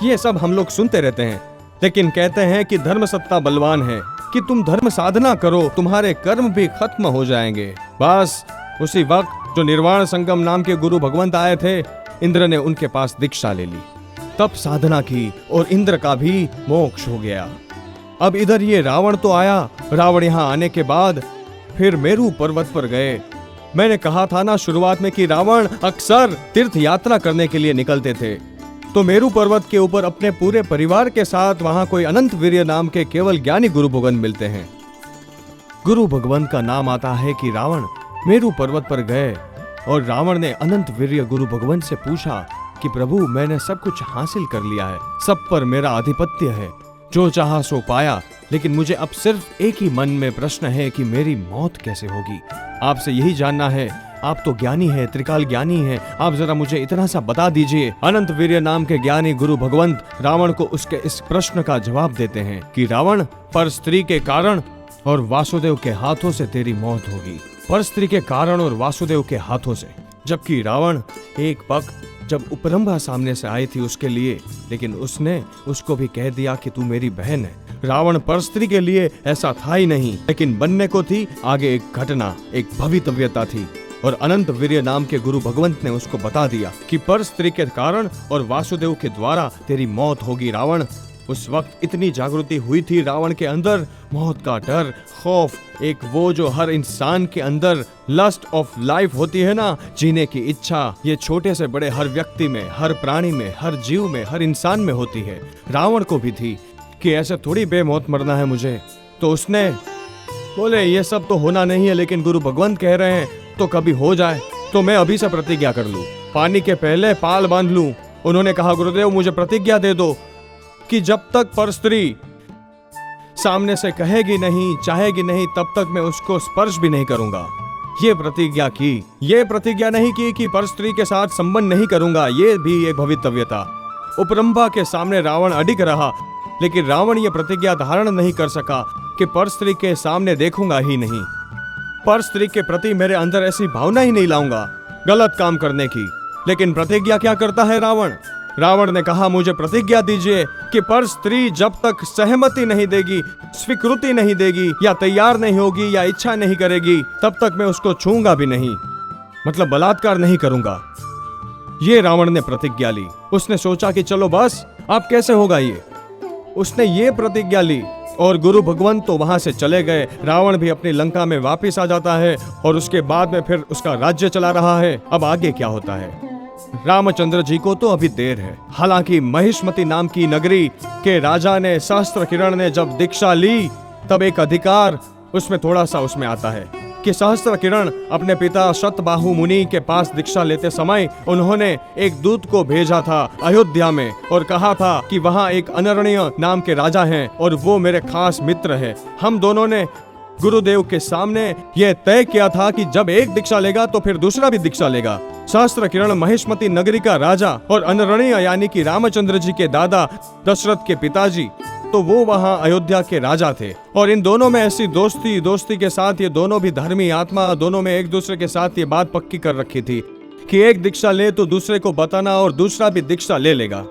ये सब हम लोग सुनते रहते हैं, लेकिन कहते हैं कि धर्म सत्ता बलवान है, कि तुम धर्म साधना करो, तुम्हारे कर्म भी खत्म हो जाएंगे। बस उसी वक्त जो निर्वाण संगम नाम के गुरु भगवंत आए थे, इंद्र ने उनके पास दीक्षा ले ली, तब साधना की और इंद्र का भी मोक्ष हो गया। अब इधर ये रावण तो आया। रावण यहाँ आने के बाद फिर मेरू पर्वत पर गए। मैंने कहा था ना शुरुआत में कि रावण अक्सर तीर्थ यात्रा करने के लिए निकलते थे, तो मेरू पर्वत के ऊपर अपने पूरे परिवार के साथ वहां कोई अनंत वीर्य नाम के केवल ज्ञानी गुरु भगवंत मिलते हैं। गुरु भगवंत का नाम आता है कि रावण मेरू पर्वत पर गए और रावण ने अनंत वीर्य गुरु भगवंत से पूछा कि प्रभु, मैंने सब कुछ हासिल कर लिया है, सब पर मेरा आधिपत्य है, जो चाहा सो पाया, लेकिन मुझे अब सिर्फ एक ही मन में प्रश्न है कि मेरी मौत कैसे होगी। आपसे यही जानना है, आप तो ज्ञानी हैं, त्रिकाल ज्ञानी हैं, आप जरा मुझे इतना सा बता दीजिए। अनंत वीर्य नाम के ज्ञानी गुरु भगवंत रावण को उसके इस प्रश्न का जवाब देते हैं कि रावण, पर स्त्री के कारण और वासुदेव के हाथों से तेरी मौत होगी। पर स्त्री के कारण और वासुदेव के हाथों से। जबकि रावण एक वक्त जब उपरंभा सामने से आई थी उसके लिए, लेकिन उसने उसको भी कह दिया कि तू मेरी बहन है। रावण पर स्त्री के लिए ऐसा था ही नहीं, लेकिन बनने को थी आगे एक घटना, एक भवितव्यता थी, और अनंत वीर्य नाम के गुरु भगवंत ने उसको बता दिया कि पर स्त्री के कारण और वासुदेव के द्वारा तेरी मौत होगी। रावण, उस वक्त इतनी जागृति हुई थी रावण के अंदर, मौत का डर, खौफ, एक वो जो हर इंसान के अंदर लस्ट ऑफ लाइफ होती है ना, जीने की इच्छा, ये छोटे से बड़े हर व्यक्ति में, हर प्राणी में, हर जीव में, हर इंसान में होती है। रावण को भी थी कि ऐसे थोड़ी बेमौत मरना है मुझे। तो उसने बोले ये सब तो होना नहीं है, लेकिन गुरु भगवंत कह रहे हैं तो कभी हो जाए तो मैं अभी से प्रतिज्ञा कर लूं, पानी के पहले पाल बांध लूं। उन्होंने कहा गुरुदेव मुझे प्रतिज्ञा दे दो कि जब तक पर स्त्री सामने से कहेगी नहीं, चाहेगी नहीं, तब तक मैं उसको स्पर्श भी नहीं करूंगा। ये प्रतिज्ञा की। ये प्रतिज्ञा नहीं की कि पर स्त्री के साथ संबंध नहीं करूंगा, ये भी एक भवितव्यता। उपरंभा के सामने रावण अडिग रहा, लेकिन रावण ये प्रतिज्ञा धारण नहीं कर सका कि पर स्त्री के सामने देखूंगा ही नहीं, पर स्त्री के प्रति मेरे अंदर ऐसी भावना ही नहीं लाऊंगा गलत काम करने की। लेकिन प्रतिज्ञा क्या करता है रावण? रावण ने कहा मुझे प्रतिज्ञा दीजिए कि पर स्त्री जब तक सहमति नहीं देगी, स्वीकृति नहीं देगी, या तैयार नहीं होगी, या इच्छा नहीं करेगी, तब तक मैं उसको छूंगा भी नहीं, मतलब बलात्कार नहीं करूंगा। ये रावण ने प्रतिज्ञा ली। उसने सोचा कि चलो बस अब कैसे होगा ये। उसने ये प्रतिज्ञा ली और गुरु भगवंत तो वहां से चले गए। रावण भी अपनी लंका में वापस आ जाता है और उसके बाद में फिर उसका राज्य चला रहा है। अब आगे क्या होता है? रामचंद्र जी को तो अभी देर है। हालांकि महिष्मति नाम की नगरी के राजा ने, सहस्त्र किरण ने जब दीक्षा ली, तब एक अधिकार उसमें थोड़ा सा उसमें आता है कि सहस्त्र किरण अपने पिता शतबाहु मुनि के पास दीक्षा लेते समय उन्होंने एक दूत को भेजा था अयोध्या में और कहा था कि वहाँ एक अनरणीय नाम के राजा हैं और वो मेरे खास मित्र हैं। हम दोनों ने गुरुदेव के सामने यह तय किया था कि जब एक दीक्षा लेगा तो फिर दूसरा भी दीक्षा लेगा। सहस्त्र किरण महिष्मति नगरी का राजा और अनरणीय यानी कि रामचंद्र जी के दादा दशरथ के पिताजी, तो वो वहाँ अयोध्या के राजा थे। और इन दोनों में ऐसी दोस्ती के साथ ये दोनों भी धर्मी आत्मा, दोनों में एक दूसरे के साथ ये बात पक्की कर रखी थी कि एक दीक्षा ले तो दूसरे को बताना और दूसरा भी दीक्षा ले लेगा।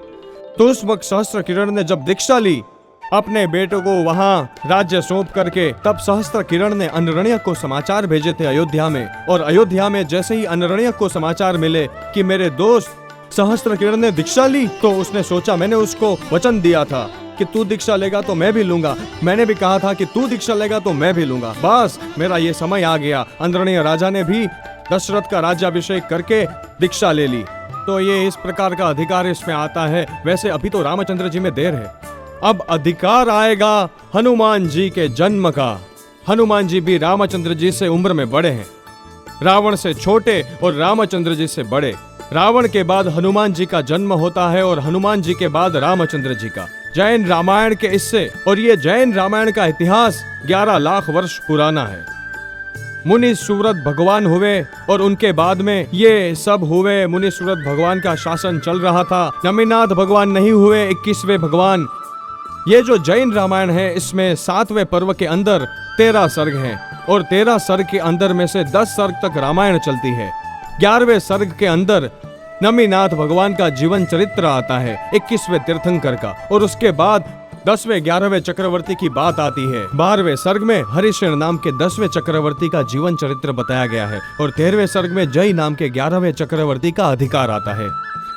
तो उस वक्त सहस्त्र किरण ने जब दीक्षा ली, अपने बेटे को वहाँ राज्य सौंप करके, तब सहस्त्र किरण ने अनरणीय को समाचार भेजे थे अयोध्या में। और अयोध्या में जैसे ही अनरणीय को समाचार मिले कि मेरे दोस्त सहस्त्र किरण ने दीक्षा ली, तो उसने सोचा मैंने उसको वचन दिया था कि तू दीक्षा लेगा तो मैं भी लूंगा, मैंने भी कहा था कि तू दीक्षा लेगा तो मैं भी लूंगा, बस मेरा ये समय आ गया। अनरणीय राजा ने भी दशरथ का राज्याभिषेक करके दीक्षा ले ली। तो ये इस प्रकार का अधिकार इसमें आता है। वैसे अभी तो रामचंद्र जी में देर है, अब अधिकार आएगा हनुमान जी के जन्म का। हनुमान जी भी रामचंद्र जी से उम्र में बड़े हैं, रावण से छोटे और रामचंद्र जी से बड़े। रावण के बाद हनुमान जी का जन्म होता है और हनुमान जी के बाद रामचंद्र जी का। जैन रामायण के इससे, और ये जैन रामायण का इतिहास 11 लाख वर्ष पुराना है। मुनि सूरत भगवान हुए और उनके बाद में ये सब हुए। मुनि सूरत भगवान का शासन चल रहा था। नमीनाथ भगवान नहीं हुए 21वें भगवान। ये जो जैन रामायण है इसमें 7वें पर्व के अंदर 13 सर्ग हैं और 13 सर्ग के अंदर में से 10 सर्ग तक रामायण चलती है। 11वें सर्ग के अंदर नमीनाथ भगवान का जीवन चरित्र आता है 21वें तीर्थंकर का, और उसके बाद 10वें 11वें चक्रवर्ती की बात आती है। 12वें सर्ग में हरिशेन नाम के 10वें चक्रवर्ती का जीवन चरित्र बताया गया है और 13वें सर्ग में जय नाम के 11वें चक्रवर्ती का अधिकार आता है।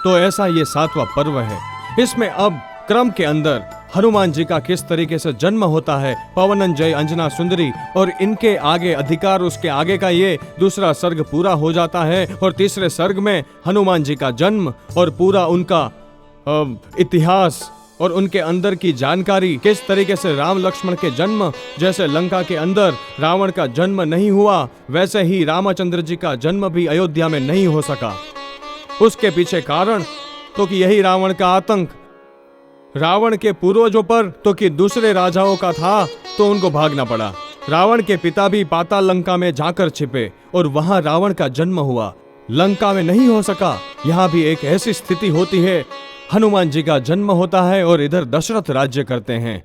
तो ऐसा ये 7वां पर्व है। इसमें अब क्रम के अंदर हनुमान जी का किस तरीके से जन्म होता है, पवनंजय, अंजना सुंदरी और इनके आगे अधिकार, उसके आगे का ये दूसरा सर्ग पूरा हो जाता है और तीसरे सर्ग में हनुमान जी का जन्म और पूरा उनका इतिहास और उनके अंदर की जानकारी, किस तरीके से राम लक्ष्मण के जन्म, जैसे लंका के अंदर रावण का जन्म नहीं हुआ वैसे ही रामचंद्र जी का जन्म भी अयोध्या में नहीं हो सका। उसके पीछे कारण तो कि यही रावण का आतंक, रावण के पूर्वजों पर तो कि दूसरे राजाओं का था तो उनको भागना पड़ा। रावण के पिता भी पाताल लंका में जाकर छिपे और वहां रावण का जन्म हुआ, लंका में नहीं हो सका। यहाँ भी एक ऐसी स्थिति होती है, हनुमान जी का जन्म होता है और इधर दशरथ राज्य करते हैं।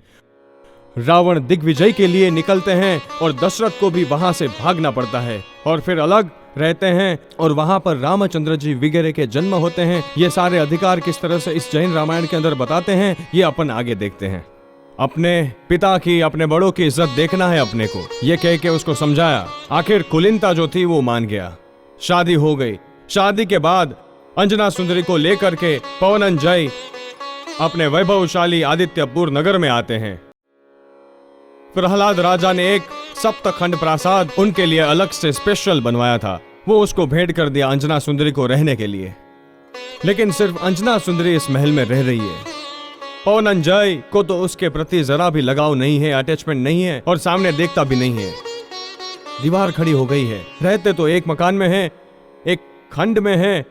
रावण दिग्विजय के लिए निकलते हैं और दशरथ को भी वहां से भागना पड़ता है और फिर अलग रहते हैं और वहां पर रामचंद्र जी वगैरह के जन्म होते हैं। ये सारे अधिकार किस तरह से इस जैन रामायण के अंदर बताते हैं ये अपन आगे देखते हैं। अपने पिता की, अपने बड़ों की इज्जत देखना है अपने को, ये कह के उसको समझाया। आखिर कुलिनता जो थी वो मान गया, शादी हो गई। शादी के बाद अंजना सुंदरी को लेकर के पवनंजय अपने वैभवशाली आदित्यपुर नगर में आते हैं। प्रहलाद राजा ने एक सप्तखंड प्रासाद उनके लिए अलग से स्पेशल बनवाया था, वो उसको भेंट कर दिया अंजना सुंदरी को रहने के लिए। लेकिन सिर्फ अंजना सुंदरी इस महल में रह रही है। पवनंजय को तो उसके प्रति जरा भी लगाव नहीं है, अटैचमेंट नहीं है और सामने देखता भी नहीं है। दीवार खड़ी हो गई है। रहते तो एक मकान में है, एक खंड में है,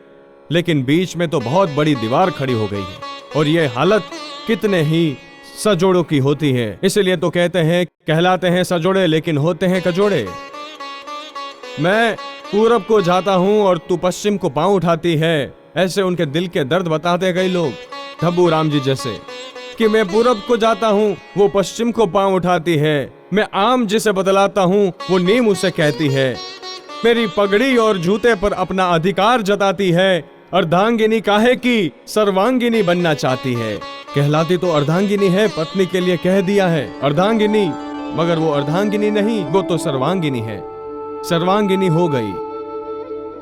लेकिन बीच में तो बहुत बड़ी दीवार खड़ी हो गई है। और ये हालत कितने ही सजोड़ों की होती है। इसलिए तो कहते हैं, कहलाते हैं सजोड़े लेकिन होते हैं कजोड़े। मैं पूरब को जाता हूं और तू पश्चिम को पांव उठाती है, ऐसे उनके दिल के दर्द बताते कई लोग, ढब्बू राम जी जैसे, कि मैं पूरब को जाता हूं वो पश्चिम को पांव उठाती है। मैं आम जिसे बतलाता हूं वो नीम उसे कहती है। मेरी पगड़ी और जूते पर अपना अधिकार जताती है। अर्धांगिनी काहे की सर्वांगिनी बनना चाहती है। कहलाती तो अर्धांगिनी है, पत्नी के लिए कह दिया है अर्धांगिनी, मगर वो अर्धांगिनी नहीं, वो तो सर्वांगिनी है। सर्वांगिनी हो गई।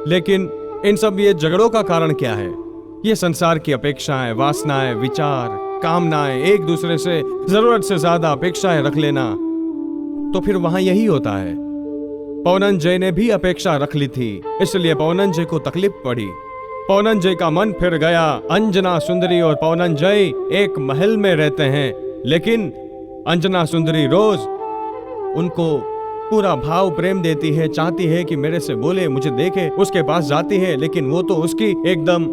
लेकिन इन सब ये झगड़ों का कारण क्या है? ये संसार की अपेक्षाएं, वासनाएं, विचार, कामनाएं, एक दूसरे से जरूरत से ज्यादा अपेक्षाएं रख लेना, तो फिर वहां यही होता है। पवनंजय ने भी अपेक्षा रख ली थी, इसलिए पवनंजय को तकलीफ पड़ी। पवनंजय का मन फिर गया। अंजना सुंदरी और पवनंजय एक महल में रहते हैं, लेकिन अंजना सुंदरी रोज उनको पूरा भाव प्रेम देती है, चाहती है कि मेरे से बोले, मुझे देखे, उसके पास जाती है, लेकिन वो तो उसकी एकदम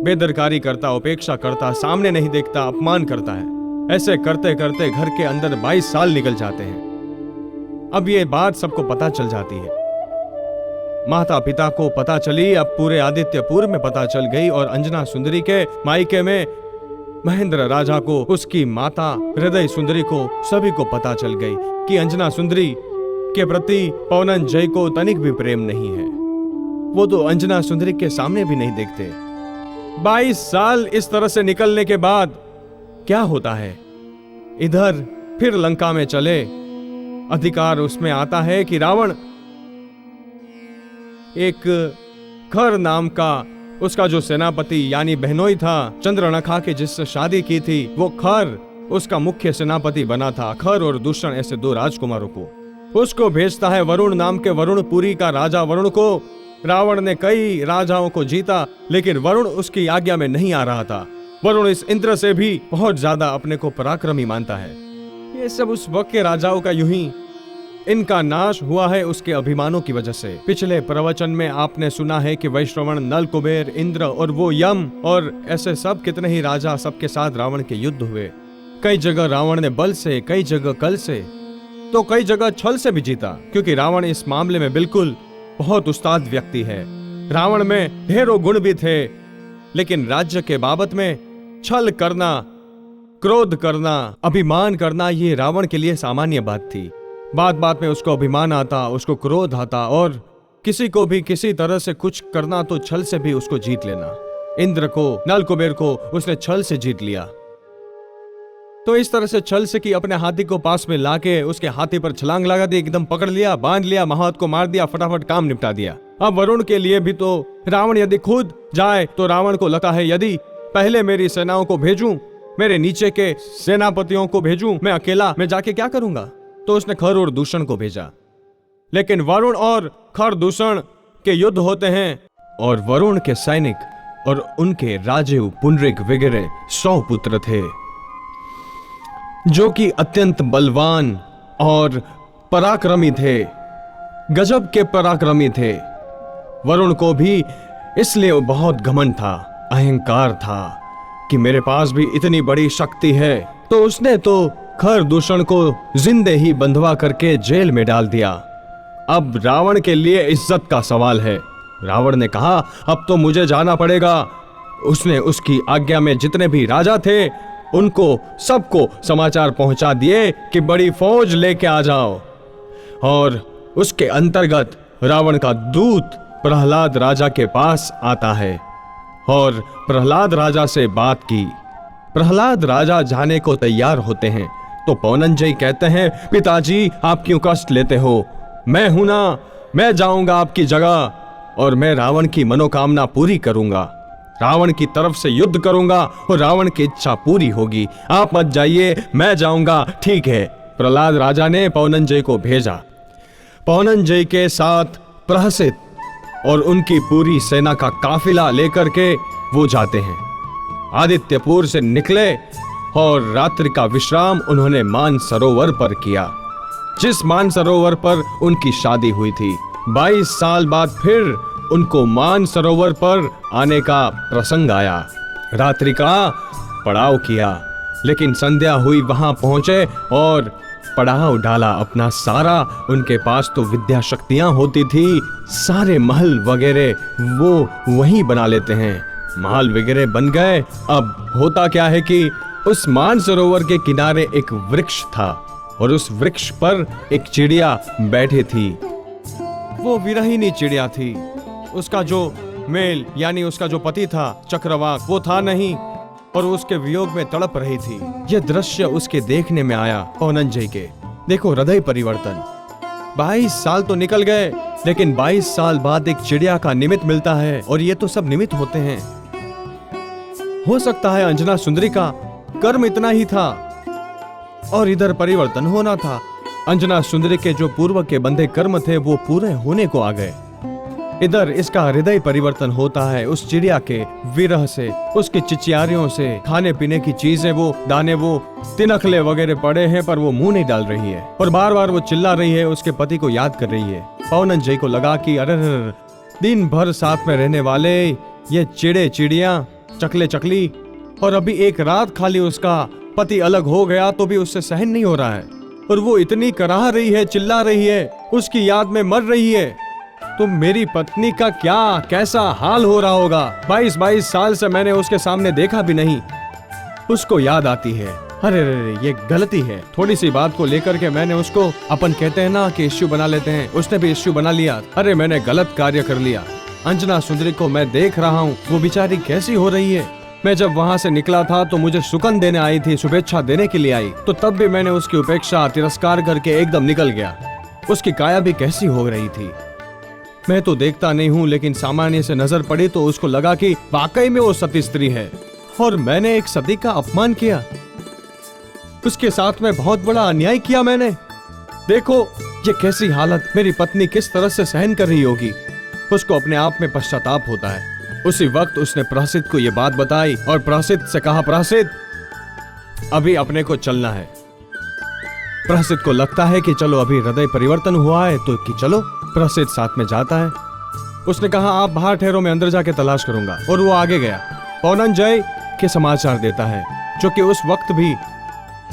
बेदरकारी करता, उपेक्षा करता, सामने नहीं देखता, अपमान करता है। ऐसे करते करते घर के अंदर 22 साल निकल जाते हैं। अब ये बात सबको पता चल जाती है। माता पिता को पता चली, अब पूरे आदित्यपुर में पता चल गई और अंजना सुंदरी के मायके में महेंद्र राजा को, उसकी माता हृदय सुंदरी को, सभी को पता चल गई कि अंजना सुंदरी के प्रति पवनंजय को तनिक भी प्रेम नहीं है। वो तो अंजना सुंदरी के सामने भी नहीं देखते। 22 साल इस तरह से निकलने के बाद क्या होता है? इधर फिर लंका में चले, अधिकार उसमें आता है कि रावण एक खर नाम का उसका जो सेनापति यानी बहनोई था, चंद्रनखा के जिससे शादी की थी, वो खर उसका मुख्य सेनापति बना था। खर और दूषण ऐसे 2 राजकुमारों को उसको भेजता है। वरुण नाम के वरुणपुरी का राजा वरुण को। रावण ने कई राजाओं को जीता, लेकिन वरुण उसकी आज्ञा में नहीं आ रहा था। वरुण इस इंद्र से भी बहुत ज्यादा अपने को पराक्रमी मानता है। ये सब उस वक्त के राजाओं का यूं ही इनका नाश हुआ है उसके अभिमानों की वजह से। पिछले प्रवचन में आपने सुना है कि वैश्रवण, नल, कुबेर, इंद्र और वो यम और ऐसे सब कितने ही राजा, सबके साथ रावण के युद्ध हुए। कई जगह रावण ने बल से, कई जगह कल से, तो कई जगह छल से भी जीता, क्योंकि रावण इस मामले में बिल्कुल बहुत उस्ताद व्यक्ति है। रावण में ढेरों गुण भी थे, लेकिन राज्य के बाबत में छल करना, क्रोध करना, अभिमान करना, ये रावण के लिए सामान्य बात थी। बात बात में उसको अभिमान आता, उसको क्रोध आता, और किसी को भी किसी तरह से कुछ करना तो छल से भी उसको जीत लेना। इंद्र को, नल कुबेर को उसने छल से जीत लिया। तो इस तरह से छल से कि अपने हाथी को पास में लाके उसके हाथी पर छलांग लगा दी, एकदम पकड़ लिया, बांध लिया, महावत को मार दिया, फटाफट काम निपटा दिया। अब वरुण के लिए भी तो रावण यदि खुद जाए तो रावण को लगता है यदि पहले मेरी सेनाओं को भेजूं, मेरे नीचे के सेनापतियों को भेजूं, मैं अकेला मैं जाके क्या करूंगा? तो उसने खर और दूषण को भेजा। लेकिन वरुण और खर दूषण के युद्ध होते हैं, और वरुण के सैनिक और उनके राजीव, पुंडरीक वगैरह 100 पुत्र थे, जो कि अत्यंत बलवान और पराक्रमी थे, गजब के पराक्रमी थे। वरुण को भी इसलिए बहुत घमंड था, अहंकार था कि मेरे पास भी इतनी बड़ी शक्ति है। तो उसने तो खर दूषण को जिंदे ही बंधवा करके जेल में डाल दिया। अब रावण के लिए इज्जत का सवाल है। रावण ने कहा अब तो मुझे जाना पड़ेगा। उसने उसकी आज्ञा में जितने भी राजा थे उनको सबको समाचार पहुंचा दिए कि बड़ी फौज लेके आ जाओ। और उसके अंतर्गत रावण का दूत प्रहलाद राजा के पास आता है और प्रहलाद राजा से बात की। प्रहलाद राजा जाने को तैयार होते हैं तो पौनंजय कहते हैं पिताजी आप क्यों कष्ट लेते हो, मैं हूं ना, मैं जाऊंगा आपकी जगह और मैं रावण की मनोकामना पूरी करूंगा, रावण की तरफ से युद्ध करूंगा और रावण की इच्छा पूरी होगी, आप मत जाइए, मैं जाऊंगा। ठीक है। प्रहलाद राजा ने पौनंजय को भेजा। पौनंजय के साथ प्रहसित और उनकी पूरी सेना का काफिला लेकर के वो जाते हैं। आदित्यपुर से निकले और रात्रि का विश्राम उन्होंने मानसरोवर पर किया, जिस मानसरोवर पर उनकी शादी हुई थी। 22 साल बाद फिर उनको मानसरोवर पर आने का प्रसंग आया। रात्रि का पड़ाव किया, लेकिन संध्या हुई वहां पहुंचे और पड़ाव डाला अपना सारा। उनके पास तो विद्या शक्तियां होती थी, सारे महल वगैरह वो वहीं बना लेते हैं, महल वगैरह बन गए। अब होता क्या है कि उस मानसरोवर के किनारे एक वृक्ष था और उस वृक्ष पर एक चिड़िया बैठी थी। वो विरहिणी चिड़िया थी। उसका जो मेल यानी उसका जो पति था चक्रवाक वो था नहीं और उसके वियोग में तड़प रही थी। यह दृश्य उसके देखने में आया पौनंजय के। देखो हृदय परिवर्तन। 22 साल तो निकल गए, लेकिन 22 साल बाद एक चिड़िया का निमित्त मिलता है और ये तो सब निमित्त होते हैं। हो सकता है अंजना सुंदरी का कर्म इतना ही था और इधर परिवर्तन होना था। अंजना सुंदरी के जो पूर्व के बंधे कर्म थे वो पूरे होने को आ गए। इधर इसका हृदय परिवर्तन होता है उस चिड़िया के विरह से, उसकी चिचियारियों से। खाने पीने की चीजें वो दाने वो तिनखले वगैरह पड़े हैं पर वो मुंह नहीं डाल रही है और बार बार वो चिल्ला रही है, उसके पति को याद कर रही है। पौनंजय को लगा कि अरे दिन भर साथ में रहने वाले ये चिड़े चिड़िया चकले चकली, और अभी एक रात खाली उसका पति अलग हो गया तो भी उससे सहन नहीं हो रहा है और वो इतनी कराह रही है, चिल्ला रही है, उसकी याद में मर रही है। तो मेरी पत्नी का क्या कैसा हाल हो रहा होगा। 22 साल से मैंने उसके सामने देखा भी नहीं। उसको याद आती है, अरे ये गलती है। थोड़ी सी बात को लेकर के मैंने उसको, अपन कहते हैं ना कि इश्यू बना लेते हैं, उसने भी इश्यू बना लिया। अरे मैंने गलत कार्य कर लिया। अंजना सुंदरी को मैं देख रहा हूँ, वो बेचारी कैसी हो रही है। मैं जब वहां से निकला था तो मुझे सुकन देने आई थी, शुभेच्छा देने के लिए आई, तो तब भी मैंने उसकी उपेक्षा तिरस्कार करके एकदम निकल गया। उसकी काया भी कैसी हो रही थी। मैं तो देखता नहीं हूँ, लेकिन सामान्य से नजर पड़ी तो उसको लगा कि वाकई में वो सती स्त्री है और मैंने एक सती का अपमान किया। उसके साथ में बहुत बड़ा अन्याय किया मैंने। देखो ये कैसी हालत मेरी पत्नी किस तरह से सहन कर रही होगी। उसको अपने आप में पश्चाताप होता है। उसी वक्त उसने प्रहसित को ये बात बताई और प्रहसित से कहा, प्रहसित अभी अपने को चलना है। प्रहसित को लगता है कि चलो अभी हृदय परिवर्तन हुआ है तो कि चलो। प्रहसित साथ में जाता है। उसने कहा आप बाहर ठहरो, मैं अंदर जाके तलाश करूंगा, और वो आगे गया। पौनंजय के समाचार देता है, जो कि उस वक्त भी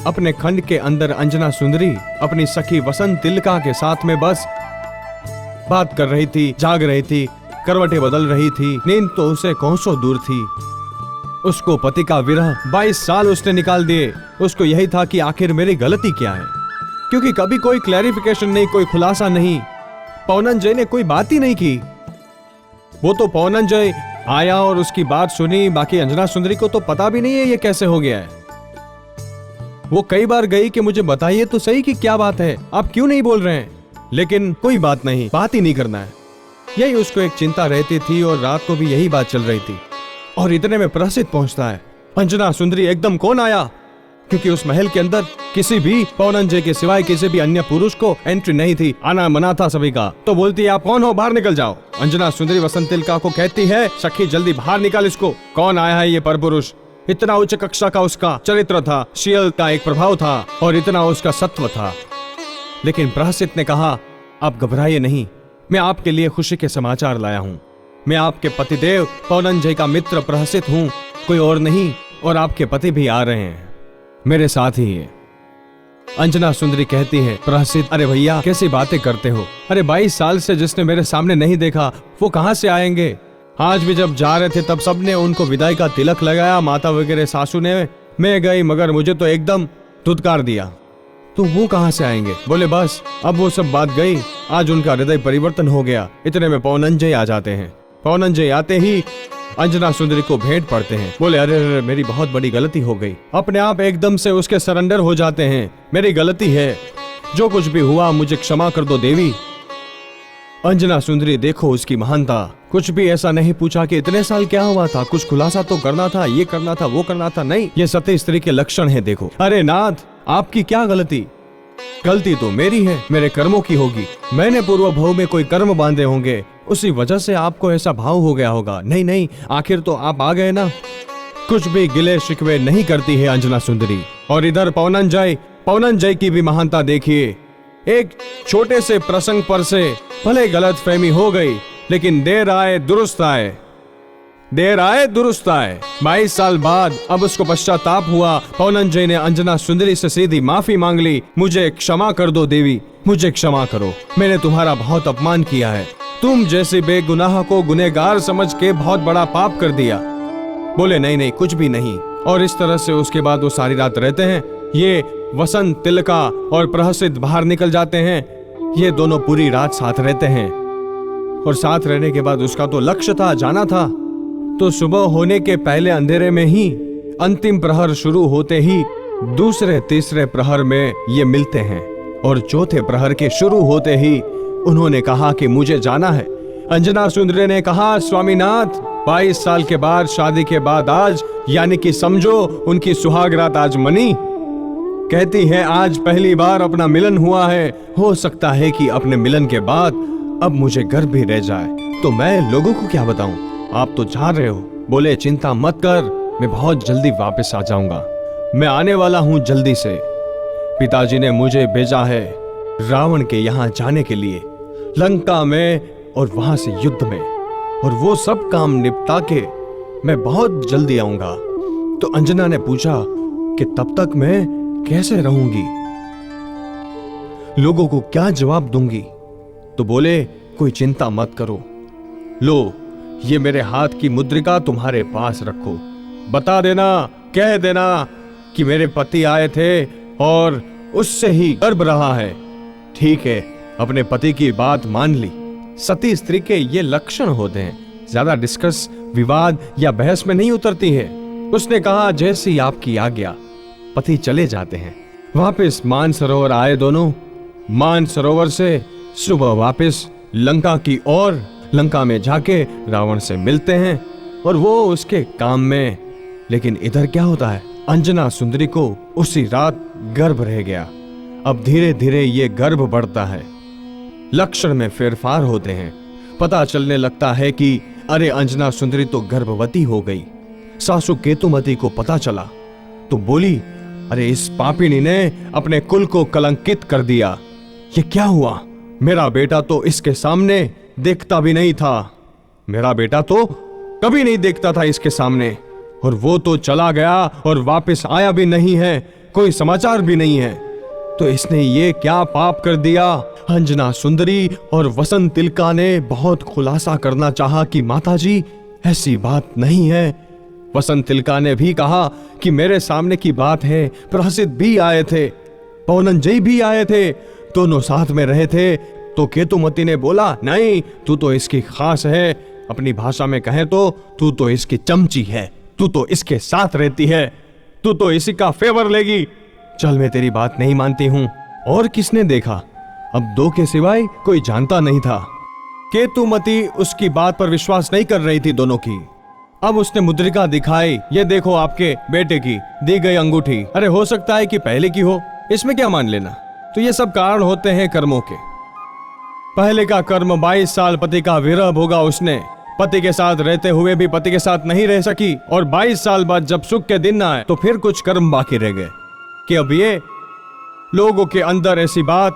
अपने खंड के अंदर अंजना सुंदरी अपनी सखी वसंत तिलका के साथ में बस बात कर रही थी, जाग रही थी, करवटें बदल रही थी। नींद तो उसे कोसों दूर थी। उसको पति का विरह 22 साल उसने निकाल दिए। उसको यही था कि आखिर मेरी गलती क्या है, क्योंकि कभी कोई क्लैरिफिकेशन नहीं, कोई खुलासा नहीं। पौनंजय ने कोई बात ही नहीं की। वो तो पौनंजय आया और उसकी बात सुनी, बाकी अंजना सुंदरी को तो पता भी नहीं है ये कैसे हो गया है। वो कई बार गई कि मुझे बताइए तो सही कि क्या बात है, आप क्यों नहीं बोल रहे हैं, लेकिन कोई बात नहीं, बात ही नहीं करना है। यही उसको एक चिंता रहती थी और रात को भी यही बात चल रही थी। और इतने में प्रसिद्ध पहुंचता है। अंजना सुंदरी एकदम कौन आया, क्योंकि उस महल के अंदर किसी भी पौनंजय के सिवाय किसी भी अन्य पुरुष को एंट्री नहीं थी, आना मना था सभी का। तो बोलती है आप कौन हो, बाहर निकल जाओ। अंजना सुंदरी वसंत तिलका को कहती है सखी जल्दी बाहर निकाल इसको, कौन आया है ये परपुरुष। इतना उच्च कक्षा का उसका चरित्र था, शील का एक प्रभाव था और इतना उसका सत्व था। लेकिन प्रहसित ने कहा आप घबराइए नहीं, मैं आपके लिए खुशी के समाचार लाया हूँ। मैं आपके पतिदेव पौनंजय का मित्र प्रहसित हूँ, कोई और नहीं, और आपके पति भी आ रहे हैं, मेरे साथ ही है। अंजना सुंदरी कहती है प्रहसित अरे भैया कैसी बातें करते हो, अरे 22 साल से जिसने मेरे सामने नहीं देखा वो कहां से आएंगे। आज भी जब जा रहे थे तब सबने उनको विदाई का तिलक लगाया, माता वगैरह सासू ने, मैं गई मगर मुझे तो एकदम धुतकार दिया, तो वो कहां से आएंगे। बोले बस अब वो सब बात गई, आज उनका हृदय परिवर्तन हो गया। इतने में पौनंजय आ जाते हैं। पौनंजय आते ही अंजना सुंदरी को भेंट पड़ते हैं। बोले अरे अरे मेरी बहुत बड़ी गलती हो गई। अपने आप एकदम से उसके सरेंडर हो जाते हैं, मेरी गलती है, जो कुछ भी हुआ मुझे क्षमा कर दो देवी। अंजना सुंदरी देखो उसकी महानता, कुछ भी ऐसा नहीं पूछा कि इतने साल क्या हुआ था, कुछ खुलासा तो करना था, ये करना था, वो करना था, नहीं, ये सती स्त्री के लक्षण है। देखो अरे नाथ आपकी क्या गलती, गलती तो मेरी है, मेरे कर्मों की होगी, मैंने पूर्व भव में कोई कर्म बांधे होंगे, उसी वजह से आपको ऐसा भाव हो गया होगा। नहीं नहीं, आखिर तो आप आ गए ना। कुछ भी गिले शिकवे नहीं करती है अंजना सुंदरी। और इधर पौनंजय की भी महानता देखिए। एक छोटे से प्रसंग पर से भले गलतफहमी हो गई, लेकिन देर आए दुरुस्त आए, देर आए दुरुस्त आए। 22 साल बाद अब उसको पश्चाताप हुआ। पौनंजय ने अंजना सुंदरी से सीधी माफी मांग ली, मुझे क्षमा कर दो देवी, मुझे क्षमा करो, मैंने तुम्हारा बहुत अपमान किया है, तुम जैसे बेगुनाह को गुनहगार समझ के बहुत बड़ा पाप कर दिया। बोले नहीं नहीं कुछ भी नहीं। और इस तरह से उसके बाद वो सारी रात रहते हैं। ये वसंत तिलका और प्रहसित बाहर निकल जाते हैं। ये दोनों पूरी रात साथ रहते हैं और साथ रहने के बाद उसका तो लक्ष्य था, जाना था। तो सुबह होने के पहले अंधेरे में ही, अंतिम प्रहर शुरू होते ही दूसरे तीसरे प्रहर में ये मिलते हैं और चौथे प्रहर के शुरू होते ही उन्होंने कहा कि मुझे जाना है। अंजना सुंदरी ने कहा स्वामीनाथ 22 साल के बाद शादी के बाद आज, यानी कि समझो उनकी सुहाग रात आज मनी। कहती है आज पहली बार अपना मिलन हुआ है, हो सकता है कि अपने मिलन के बाद अब मुझे गर्व भी रह जाए, तो मैं लोगों को क्या बताऊं, आप तो जा रहे हो। बोले चिंता मत कर, मैं बहुत जल्दी वापस आ जाऊंगा, मैं आने वाला हूं जल्दी से। पिताजी ने मुझे भेजा है रावण के यहाँ जाने के लिए, लंका में और वहां से युद्ध में, और वो सब काम निपटा के मैं बहुत जल्दी आऊंगा। तो अंजना ने पूछा कि तब तक मैं कैसे रहूंगी, लोगों को क्या जवाब दूंगी। तो बोले कोई चिंता मत करो, लो ये मेरे हाथ की मुद्रिका तुम्हारे पास रखो, बता देना, कह देना कि मेरे पति आए थे और उससे ही गर्भ रहा है। ठीक है, अपने पति की बात मान ली। सती स्त्री के ये लक्षण होते हैं, ज्यादा डिस्कस, विवाद या बहस में नहीं उतरती है। उसने कहा जैसी आपकी आज्ञा। पति चले जाते हैं। वापस मानसरोवर आए दोनों। मानसरोवर से सुबह वापस लंका की ओर, लंका में जाके रावण से मिलते हैं और वो उसके काम में। लेकिन इधर क्या होता है, अंजना सुंदरी को उसी रात गर्भ रह गया। अब धीरे धीरे ये गर्भ बढ़ता है, लक्षण में फेरफार होते हैं। पता चलने लगता है कि अरे अंजना सुंदरी तो गर्भवती हो गई। सासू केतुमती को पता चला तो बोली अरे इस पापिनी ने अपने कुल को कलंकित कर दिया। ये क्या हुआ, मेरा बेटा तो इसके सामने देखता भी नहीं था, मेरा बेटा तो कभी नहीं देखता था इसके सामने, और वो तो चला गया और वापस आया भी नहीं है। कोई समाचार भी नहीं है। तो इसने ये क्या पाप कर दिया? अंजना सुंदरी और वसंत तिलका ने बहुत खुलासा करना चाहा कि माताजी ऐसी बात नहीं है। वसंत तिलका ने भी कहा कि मेरे सामने की बात है, प्रहसित भी आए थे, पौनंजय भी आए थे, दोनों साथ में रहे थे। तो केतुमती ने बोला, नहीं, तू तो इसकी खास है, अपनी भाषा में कहें तो तू तो इसकी चमची है, तू तो इसके साथ रहती है, तू तो इसी का फेवर लेगी। चल, मैं तेरी बात नहीं मानती हूं। और किसने देखा? अब दो के सिवाय कोई जानता नहीं था। केतुमती उसकी बात पर विश्वास नहीं कर रही थी दोनों की। अब उसने मुद्रिका दिखाई, ये देखो आपके बेटे की दी गई अंगूठी। अरे हो सकता है कि पहले की हो, इसमें क्या मान लेना। तो ये सब कारण होते हैं कर्मों के। पहले का कर्म 22 साल पति का विरह भोगा उसने, पति के साथ रहते हुए भी पति के साथ नहीं रह सकी, और 22 साल बाद जब सुख के दिन आए तो फिर कुछ कर्म बाकी रह गए कि अब ये लोगों के अंदर ऐसी बात।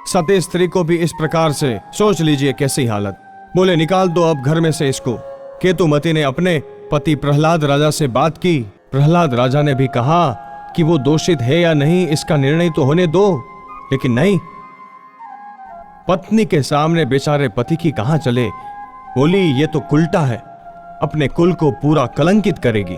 सती स्त्री को भी इस प्रकार से सोच लीजिए कैसी हालत। बोले, निकाल दो अब घर में से इसको। केतुमती ने अपने पति प्रहलाद राजा से बात की। प्रहलाद राजा ने भी कहा कि वो दोषित है या नहीं इसका निर्णय तो होने दो, लेकिन नहीं, पत्नी के सामने बेचारे पति की कहां चले। बोली, ये तो उल्टा है, अपने कुल को पूरा कलंकित करेगी।